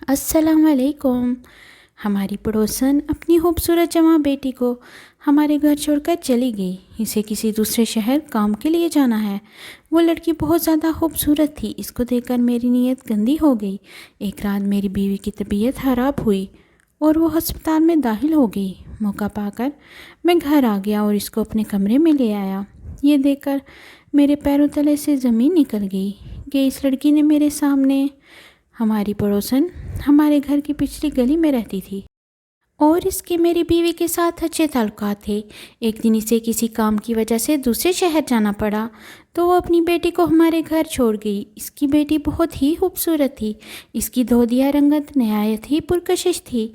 السلام علیکم۔ ہماری پڑوسن اپنی خوبصورت جوان بیٹی کو ہمارے گھر چھوڑ کر چلی گئی۔ اسے کسی دوسرے شہر کام کے لیے جانا ہے۔ وہ لڑکی بہت زیادہ خوبصورت تھی۔ اس کو دیکھ کر میری نیت گندی ہو گئی۔ ایک رات میری بیوی کی طبیعت خراب ہوئی اور وہ ہسپتال میں داخل ہو گئی۔ موقع پا کر میں گھر آ گیا اور اس کو اپنے کمرے میں لے آیا۔ یہ دیکھ کر میرے پیروں تلے سے زمین نکل گئی کہ اس لڑکی نے میرے سامنے ہماری پڑوسن ہمارے گھر کی پچھلی گلی میں رہتی تھی اور اس کے میری بیوی کے ساتھ اچھے تعلقات تھے۔ ایک دن اسے کسی کام کی وجہ سے دوسرے شہر جانا پڑا تو وہ اپنی بیٹی کو ہمارے گھر چھوڑ گئی۔ اس کی بیٹی بہت ہی خوبصورت تھی۔ اس کی دودیا رنگت نہایت ہی پرکشش تھی۔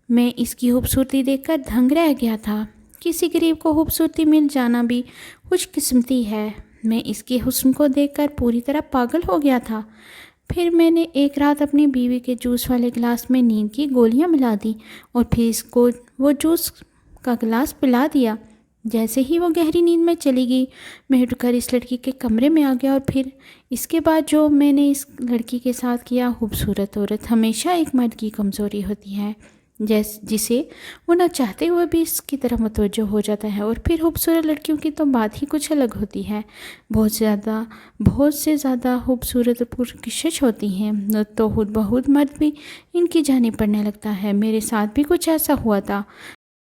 میں اس کی خوبصورتی دیکھ کر دھنگ رہ گیا تھا۔ کسی غریب کو خوبصورتی مل جانا بھی خوش قسمتی ہے۔ میں اس کے حسن کو دیکھ کر پوری طرح پاگل ہو گیا تھا۔ پھر میں نے ایک رات اپنی بیوی کے جوس والے گلاس میں نیند کی گولیاں ملا دیں اور پھر اس کو وہ جوس کا گلاس پلا دیا۔ جیسے ہی وہ گہری نیند میں چلی گئی، میں اٹھ کر اس لڑکی کے کمرے میں آ گیا اور پھر اس کے بعد جو میں نے اس لڑکی کے ساتھ کیا۔ خوبصورت عورت ہمیشہ ایک مرد کی کمزوری ہوتی ہے جسے وہ نہ چاہتے ہوئے بھی اس کی طرف متوجہ ہو جاتا ہے، اور پھر خوبصورت لڑکیوں کی تو بات ہی کچھ الگ ہوتی ہے۔ بہت سے زیادہ خوبصورت اور پرکشش ہوتی ہیں تو خود بخود مرد بھی ان کی جانب پڑنے لگتا ہے۔ میرے ساتھ بھی کچھ ایسا ہوا تھا۔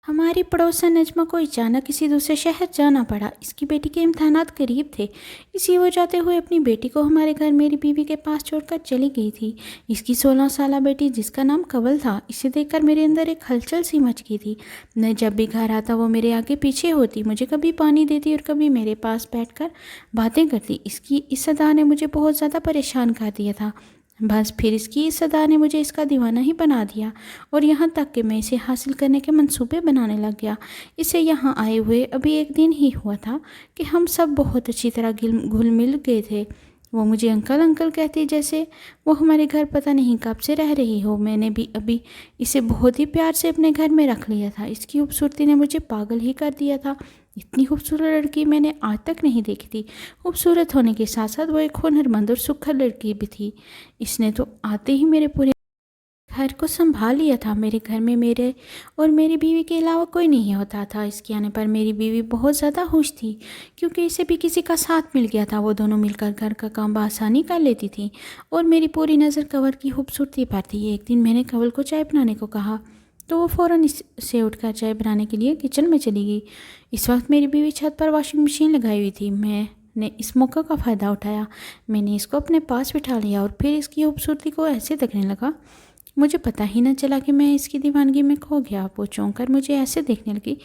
ہماری پڑوسن نجمہ کو اچانک کسی دوسرے شہر جانا پڑا۔ اس کی بیٹی کے امتحانات قریب تھے، اس لیے وہ جاتے ہوئے اپنی بیٹی کو ہمارے گھر میری بیوی کے پاس چھوڑ کر چلی گئی تھی۔ اس کی 16 سالہ بیٹی جس کا نام کنول تھا، اسے دیکھ کر میرے اندر ایک ہلچل سی مچ گئی تھی۔ میں جب بھی گھر آتا وہ میرے آگے پیچھے ہوتی، مجھے کبھی پانی دیتی اور کبھی میرے پاس بیٹھ کر باتیں کرتی۔ اس کی اس ادا نے مجھے بہت زیادہ پریشان کر دیا تھا۔ بس پھر اس کی اس ادا نے مجھے اس کا دیوانہ ہی بنا دیا اور یہاں تک کہ میں اسے حاصل کرنے کے منصوبے بنانے لگ گیا۔ اسے یہاں آئے ہوئے ابھی ایک دن ہی ہوا تھا کہ ہم سب بہت اچھی طرح گھل مل گئے تھے۔ وہ مجھے انکل انکل کہتی جیسے وہ ہمارے گھر پتہ نہیں کب سے رہ رہی ہو۔ میں نے بھی ابھی اسے بہت ہی پیار سے اپنے گھر میں رکھ لیا تھا۔ اس کی خوبصورتی نے مجھے پاگل ہی کر دیا تھا۔ اتنی خوبصورت لڑکی میں نے آج تک نہیں دیکھی تھی۔ خوبصورت ہونے کے ساتھ ساتھ وہ ایک ہنرمند اور سکھر لڑکی بھی تھی۔ اس نے تو آتے ہی میرے پورے گھر کو سنبھال لیا تھا۔ میرے گھر میں میرے اور میری بیوی کے علاوہ کوئی نہیں ہوتا تھا۔ اس کے آنے پر میری بیوی بہت زیادہ خوش تھی کیونکہ اسے بھی کسی کا ساتھ مل گیا تھا۔ وہ دونوں مل کر گھر کا کام بآسانی کر لیتی تھیں اور میری پوری نظر کنول کی خوبصورتی پر تھی۔ ایک دن میں نے کنول کو چائے بنانے کو کہا تو وہ فوراً سے اٹھ کر چائے بنانے کے لیے کچن میں چلی گئی۔ اس وقت میری بیوی چھت پر واشنگ مشین لگائی ہوئی تھی۔ میں نے اس موقع کا فائدہ اٹھایا۔ میں نے اس کو اپنے پاس بٹھا لیا اور پھر اس کی خوبصورتی کو ایسے دیکھنے لگا مجھے پتہ ہی نہ چلا کہ میں اس کی دیوانگی میں کھو گیا۔ وہ چونک کر مجھے ایسے دیکھنے لگی،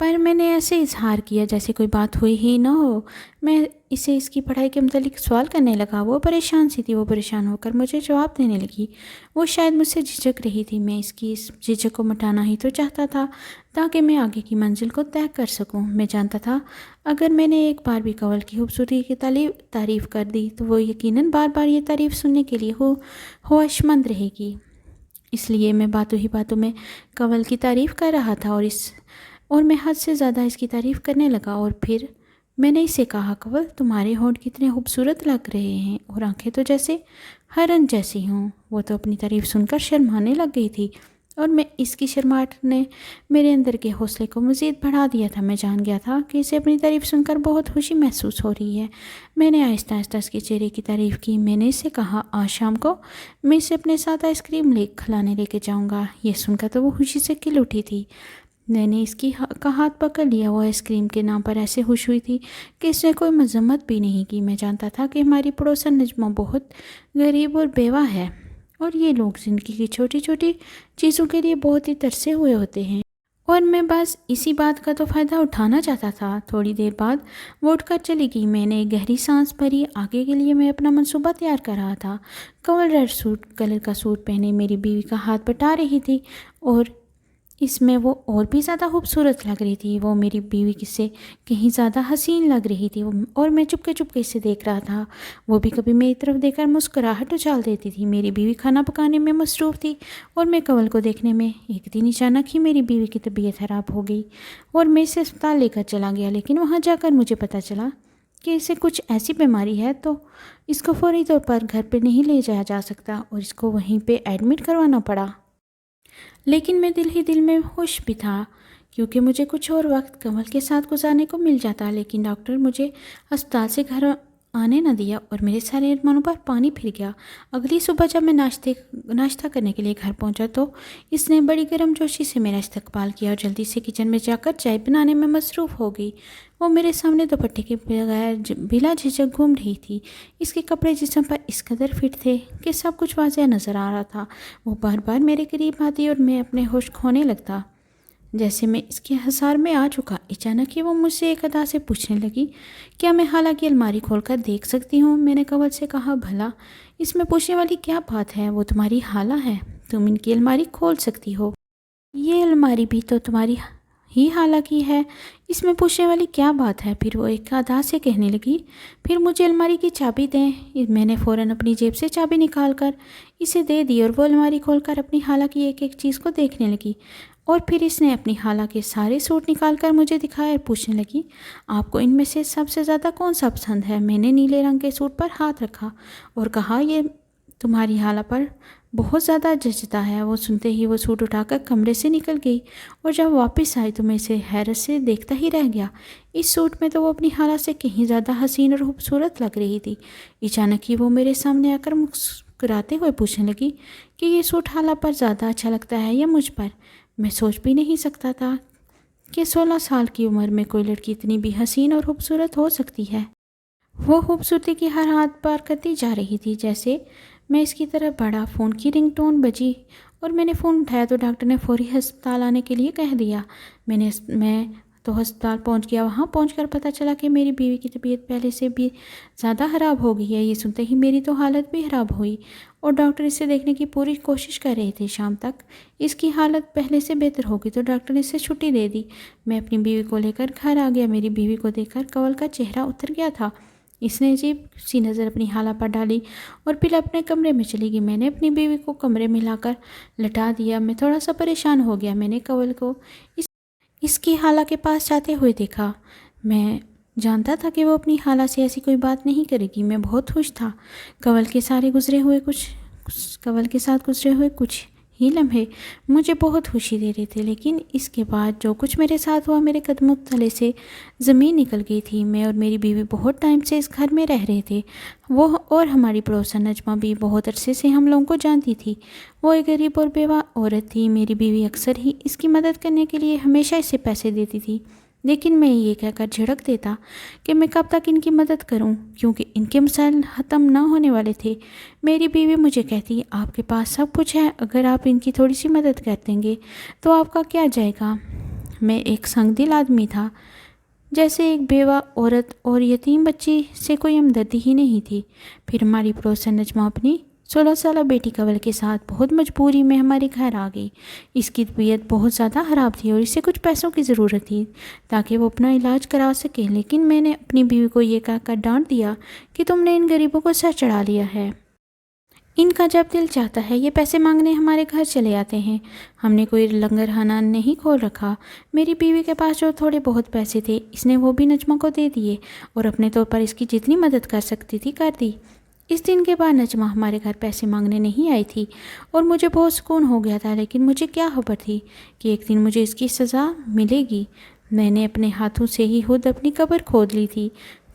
پر میں نے ایسے اظہار کیا جیسے کوئی بات ہوئی ہی نہ ہو۔ میں اسے اس کی پڑھائی کے متعلق سوال کرنے لگا۔ وہ پریشان سی تھی۔ وہ پریشان ہو کر مجھے جواب دینے لگی۔ وہ شاید مجھ سے جھجک رہی تھی۔ میں اس کی اس جھجک کو مٹانا ہی تو چاہتا تھا تاکہ میں آگے کی منزل کو طے کر سکوں۔ میں جانتا تھا اگر میں نے ایک بار بھی کنول کی خوبصورتی کی تعریف کر دی تو وہ یقیناً بار بار یہ تعریف سننے کے لیے خواہشمند رہے گی۔ اس لیے میں باتوں ہی باتوں میں کنول کی تعریف کر رہا تھا اور میں حد سے زیادہ اس کی تعریف کرنے لگا۔ اور پھر میں نے اسے کہا، کنول تمہارے ہونٹ کتنے خوبصورت لگ رہے ہیں اور آنکھیں تو جیسے ہرن جیسی ہوں۔ وہ تو اپنی تعریف سن کر شرمانے لگ گئی تھی اور اس کی شرماہٹ نے میرے اندر کے حوصلے کو مزید بڑھا دیا تھا۔ میں جان گیا تھا کہ اسے اپنی تعریف سن کر بہت خوشی محسوس ہو رہی ہے۔ میں نے آہستہ آہستہ اس کے چہرے کی تعریف کی۔ میں نے اسے کہا، آج شام کو میں اسے اپنے ساتھ آئس کریم کھلانے لے کے جاؤں گا۔ یہ سن کر تو وہ خوشی سے کھل اٹھی تھی۔ میں نے اس کا ہاتھ پکڑ لیا۔ وہ آئس کریم کے نام پر ایسے خوش ہوئی تھی کہ اس نے کوئی مذمت بھی نہیں کی۔ میں جانتا تھا کہ ہماری پڑوسن نجمہ بہت غریب اور بیوہ ہے اور یہ لوگ زندگی کی چھوٹی چھوٹی چیزوں کے لیے بہت ہی ترسے ہوئے ہوتے ہیں، اور میں بس اسی بات کا تو فائدہ اٹھانا چاہتا تھا۔ تھوڑی دیر بعد وہ اٹھ کر چلی گئی۔ میں نے ایک گہری سانس بھری۔ آگے کے لیے میں اپنا منصوبہ تیار کر رہا تھا۔ کنول ریڈ کلر کا سوٹ پہنے میری بیوی کا ہاتھ بٹا رہی تھی اور اس میں وہ اور بھی زیادہ خوبصورت لگ رہی تھی۔ وہ میری بیوی سے کہیں زیادہ حسین لگ رہی تھی اور میں چپکے چپکے سے دیکھ رہا تھا۔ وہ بھی کبھی میری طرف دیکھ کر مسکراہٹ اچھال دیتی تھی۔ میری بیوی کھانا پکانے میں مصروف تھی اور میں کنول کو دیکھنے میں۔ ایک دن اچانک ہی میری بیوی کی طبیعت خراب ہو گئی اور میں اسے اسپتال لے کر چلا گیا، لیکن وہاں جا کر مجھے پتہ چلا کہ اسے کچھ ایسی بیماری ہے تو اس کو فوری طور پر گھر پہ نہیں لے جایا جا سکتا اور اس کو وہیں پہ ایڈمٹ کروانا پڑا۔ لیکن میں دل ہی دل میں خوش بھی تھا کیونکہ مجھے کچھ اور وقت کنول کے ساتھ گزارنے کو مل جاتا، لیکن ڈاکٹر مجھے اسپتال سے گھر آنے نہ دیا اور میرے سارے ارمانوں پر پانی پھر گیا۔ اگلی صبح جب میں ناشتہ کرنے کے لیے گھر پہنچا تو اس نے بڑی گرم جوشی سے میرا استقبال کیا اور جلدی سے کچن میں جا کر چائے بنانے میں مصروف ہو گئی۔ وہ میرے سامنے دوپٹے کے بغیر بلا جھجک گھوم رہی تھی۔ اس کے کپڑے جسم پر اس قدر فٹ تھے کہ سب کچھ واضح نظر آ رہا تھا۔ وہ بار بار میرے قریب آتی اور میں اپنے ہوش کھونے لگتا جیسے میں اس کے حصار میں آ چکا۔ اچانک ہی وہ مجھ سے ایک ادا سے پوچھنے لگی، کیا میں خالہ کی الماری کھول کر دیکھ سکتی ہوں؟ میں نے کنول سے کہا، بھلا اس میں پوچھنے والی کیا بات ہے، وہ تمہاری خالہ ہے، تم ان کی الماری کھول سکتی ہو۔ یہ الماری بھی تو تمہاری ہی خالہ کی ہے، اس میں پوچھنے والی کیا بات ہے؟ پھر وہ ایک ادا سے کہنے لگی، پھر مجھے الماری کی چابی دیں۔ میں نے فوراً اپنی جیب سے چابی نکال کر اسے دے دی اور وہ الماری کھول کر اپنی خالہ کی ایک ایک چیز کو دیکھنے لگی، اور پھر اس نے اپنی خالہ کے سارے سوٹ نکال کر مجھے دکھائے اور پوچھنے لگی، آپ کو ان میں سے سب سے زیادہ کون سا پسند ہے؟ میں نے نیلے رنگ کے سوٹ پر ہاتھ رکھا اور کہا، یہ تمہاری خالہ پر بہت زیادہ جچتا ہے۔ وہ سنتے ہی وہ سوٹ اٹھا کر کمرے سے نکل گئی اور جب واپس آئی تو میں اسے حیرت سے دیکھتا ہی رہ گیا۔ اس سوٹ میں تو وہ اپنی خالہ سے کہیں زیادہ حسین اور خوبصورت لگ رہی تھی۔ اچانک ہی وہ میرے سامنے آ کر مسکراتے ہوئے پوچھنے لگی کہ یہ سوٹ خالہ پر زیادہ اچھا لگتا ہے یا مجھ پر؟ میں سوچ بھی نہیں سکتا تھا کہ 16 سال کی عمر میں کوئی لڑکی اتنی بھی حسین اور خوبصورت ہو سکتی ہے۔ وہ خوبصورتی کی ہر حد پار کرتی جا رہی تھی۔ جیسے میں اس کی طرف بڑھا، فون کی رنگ ٹون بجی اور میں نے فون اٹھایا تو ڈاکٹر نے فوری ہسپتال آنے کے لیے کہہ دیا۔ میں تو ہسپتال پہنچ گیا۔ وہاں پہنچ کر پتہ چلا کہ میری بیوی کی طبیعت پہلے سے بھی زیادہ خراب ہو گئی ہے۔ یہ سنتے ہی میری تو حالت بھی خراب ہوئی اور ڈاکٹر اسے دیکھنے کی پوری کوشش کر رہے تھے۔ شام تک اس کی حالت پہلے سے بہتر ہو گئی تو ڈاکٹر نے اسے چھٹی دے دی۔ میں اپنی بیوی کو لے کر گھر آ گیا۔ میری بیوی کو دیکھ کر کنول کا چہرہ اتر گیا تھا۔ اس نے عجیب سی نظر اپنی خالہ پر ڈالی اور پھر اپنے کمرے میں چلی گئی۔ میں نے اپنی بیوی کو کمرے میں لا کر لٹا دیا۔ میں تھوڑا سا پریشان ہو گیا۔ میں نے کنول کو اس کی خالہ کے پاس جاتے ہوئے دیکھا۔ میں جانتا تھا کہ وہ اپنی خالہ سے ایسی کوئی بات نہیں کرے گی۔ میں بہت خوش تھا۔ کنول کے ساتھ گزرے ہوئے کچھ ہی لمحے مجھے بہت خوشی دے رہے تھے، لیکن اس کے بعد جو کچھ میرے ساتھ ہوا، میرے قدموں تلے سے زمین نکل گئی تھی۔ میں اور میری بیوی بہت ٹائم سے اس گھر میں رہ رہے تھے۔ وہ اور ہماری پڑوسن نجمہ بھی بہت عرصے سے ہم لوگوں کو جانتی تھی۔ وہ ایک غریب اور بیوہ عورت تھی۔ میری بیوی اکثر ہی اس کی مدد کرنے کے لیے ہمیشہ اسے پیسے دیتی تھی، لیکن میں یہ کہہ کر جھڑک دیتا کہ میں کب تک ان کی مدد کروں، کیونکہ ان کے مسائل ختم نہ ہونے والے تھے۔ میری بیوی مجھے کہتی، آپ کے پاس سب کچھ ہے، اگر آپ ان کی تھوڑی سی مدد کر دیں گے تو آپ کا کیا جائے گا؟ میں ایک سنگ دل آدمی تھا، جیسے ایک بیوہ عورت اور یتیم بچی سے کوئی ہمدردی ہی نہیں تھی۔ پھر ہماری پڑوسن نجمہ اپنی 16 سالہ بیٹی کنول کے ساتھ بہت مجبوری میں ہمارے گھر آ گئی۔ اس کی طبیعت بہت زیادہ خراب تھی اور اسے کچھ پیسوں کی ضرورت تھی تاکہ وہ اپنا علاج کرا سکے، لیکن میں نے اپنی بیوی کو یہ کہہ کر ڈانٹ دیا کہ تم نے ان غریبوں کو سر چڑھا لیا ہے۔ ان کا جب دل چاہتا ہے یہ پیسے مانگنے ہمارے گھر چلے آتے ہیں۔ ہم نے کوئی لنگر خانہ نہیں کھول رکھا۔ میری بیوی کے پاس جو تھوڑے بہت پیسے تھے اس نے وہ بھی نجمہ کو دے دیے اور اپنے طور پر اس کی جتنی مدد کر سکتی تھی کر دی۔ اس دن کے بعد نجمہ ہمارے گھر پیسے مانگنے نہیں آئی تھی اور مجھے بہت سکون ہو گیا تھا، لیکن مجھے کیا خبر تھی کہ ایک دن مجھے اس کی سزا ملے گی۔ میں نے اپنے ہاتھوں سے ہی خود اپنی قبر کھود لی تھی۔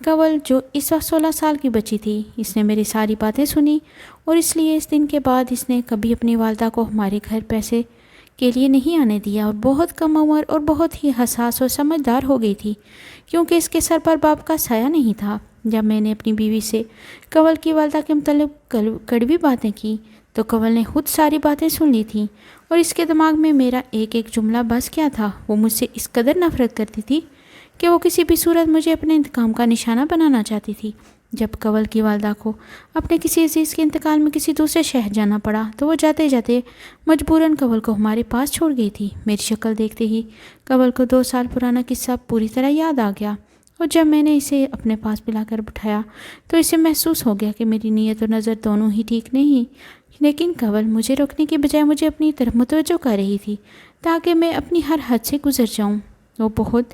کنول جو اس وقت 16 سال کی بچی تھی، اس نے میری ساری باتیں سنی اور اس لیے اس دن کے بعد اس نے کبھی اپنی والدہ کو ہمارے گھر پیسے کے لیے نہیں آنے دیا اور بہت کم عمر اور بہت ہی حساس اور سمجھدار ہو گئی تھی، کیونکہ اس کے سر پر باپ کا سایہ نہیں تھا۔ جب میں نے اپنی بیوی سے کنول کی والدہ کے متعلق کڑوی باتیں کی تو کنول نے خود ساری باتیں سن لی تھیں اور اس کے دماغ میں میرا ایک ایک جملہ بس گیا تھا۔ وہ مجھ سے اس قدر نفرت کرتی تھی کہ وہ کسی بھی صورت مجھے اپنے انتقام کا نشانہ بنانا چاہتی تھی۔ جب کنول کی والدہ کو اپنے کسی عزیز کے انتقال میں کسی دوسرے شہر جانا پڑا تو وہ جاتے جاتے مجبوراً کنول کو ہمارے پاس چھوڑ گئی تھی۔ میری شکل دیکھتے ہی کنول کو 2 سال پرانا قصہ پوری طرح یاد آ گیا اور جب میں نے اسے اپنے پاس پلا کر بٹھایا تو اسے محسوس ہو گیا کہ میری نیت اور نظر دونوں ہی ٹھیک نہیں، لیکن کنول مجھے روکنے کے بجائے مجھے اپنی طرف متوجہ کر رہی تھی تاکہ میں اپنی ہر حد سے گزر جاؤں۔ وہ بہت